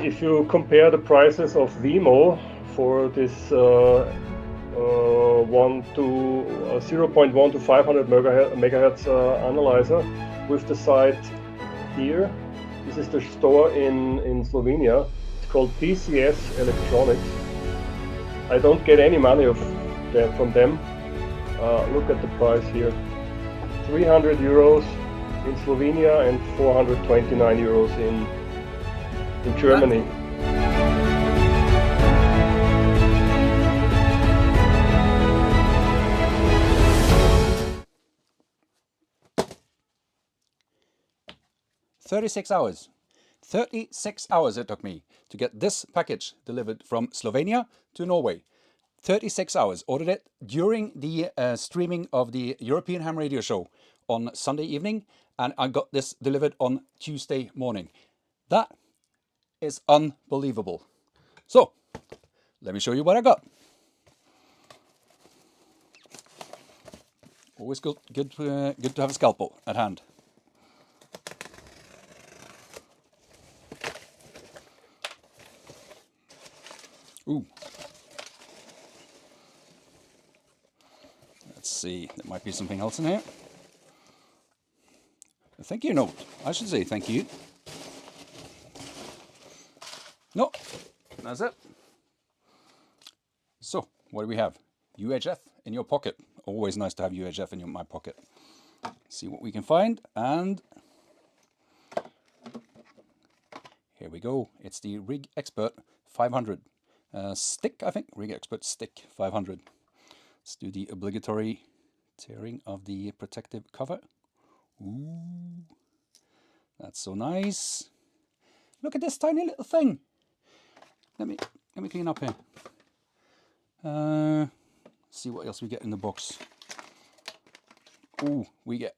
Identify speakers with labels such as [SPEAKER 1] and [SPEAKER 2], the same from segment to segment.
[SPEAKER 1] if you compare the prices of Vimo for this 0.1 to 500 megahertz analyzer with the site here, this is the store in Slovenia. It's called PCS Electronics. I don't get any money from them. Look at the price here. 300 euros in Slovenia and 429 euros in Germany.
[SPEAKER 2] $36 it took me to get this package delivered from Slovenia to Norway. 36 hours. Ordered it during the streaming of the European Ham Radio Show on Sunday evening, and I got this delivered on Tuesday morning. That is unbelievable. So, let me show you what I got. Always good to have a scalpel at hand. Ooh. Let's see, there might be something else in here. A thank you note. I should say thank you. No, that's it. So, what do we have? UHF in your pocket. Always nice to have UHF in my pocket. See what we can find, and here we go. It's the RigExpert 500 stick, I think. RigExpert stick 500. Let's do the obligatory tearing of the protective cover. Ooh, that's so nice. Look at this tiny little thing. Let me clean up here. See what else we get in the box. Ooh, we get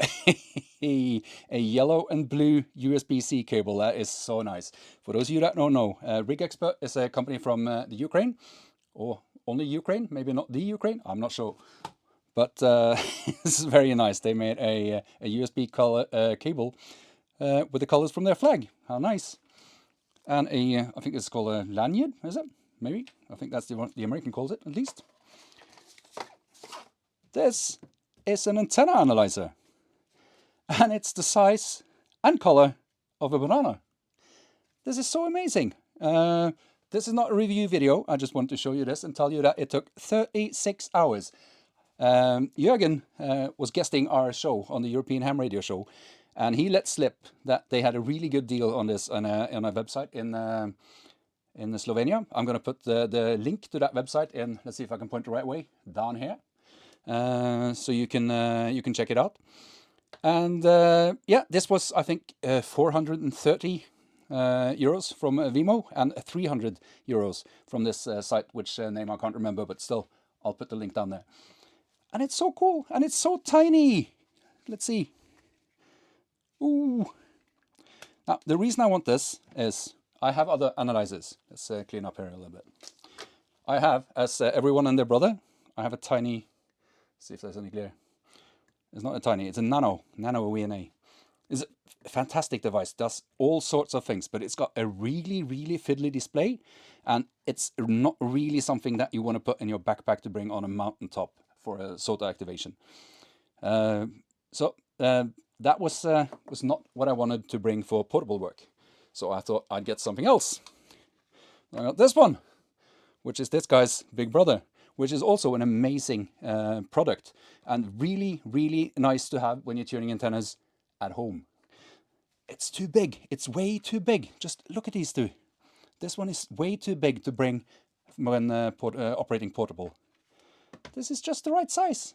[SPEAKER 2] a yellow and blue USB-C cable. That is so nice. For those of you that don't know, RigExpert is a company from the Ukraine, or only Ukraine, maybe not the Ukraine, I'm not sure. But this is very nice. They made a USB cable with the colors from their flag. How nice. And I think it's called a lanyard, is it? Maybe. I think that's the American calls it, at least. This is an antenna analyzer. And it's the size and color of a banana. This is so amazing. This is not a review video. I just want to show you this and tell you that it took 36 hours. Juergen was guesting our show on the European Ham Radio Show, and he let slip that they had a really good deal on this on a website in Slovenia. I'm going to put the link to that website in. Let's see if I can point the right way, down here, so you can check it out. And yeah, this was, I think, 430 euros from Vimo and 300 euros from this site, which name I can't remember, but still, I'll put the link down there. And it's so cool, and it's so tiny. Let's see. Ooh. Now, the reason I want this is I have other analyzers. Let's clean up here a little bit. I have, as everyone and their brother, I have a tiny, let's see if there's any clear. It's not a tiny, it's a nano VNA. It's a fantastic device, does all sorts of things, but it's got a really, really fiddly display, and it's not really something that you want to put in your backpack to bring on a mountaintop for a SOTA activation. So that was not what I wanted to bring for portable work. So I thought I'd get something else. I got this one, which is this guy's big brother, which is also an amazing product and really, really nice to have when you're tuning antennas at home. It's too big. It's way too big. Just look at these two. This one is way too big to bring when operating portable. This is just the right size.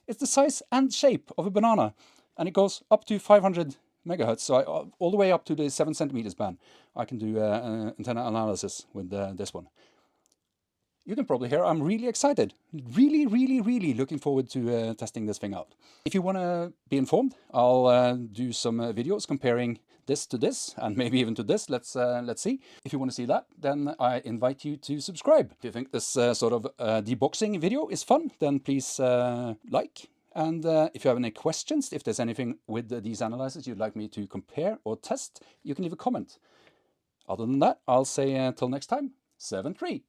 [SPEAKER 2] It's the size and shape of a banana, and it goes up to 500 megahertz, so all the way up to the 7 centimeters band. I can do antenna analysis with this one. You can probably hear I'm really excited. Really, really, really looking forward to testing this thing out. If you want to be informed, I'll do some videos comparing this to this, and maybe even to this. Let's see. If you want to see that, then I invite you to subscribe. If you think this sort of deboxing video is fun, then please like. And if you have any questions, if there's anything with these analyzers you'd like me to compare or test, you can leave a comment. Other than that, I'll say until next time, 7-3.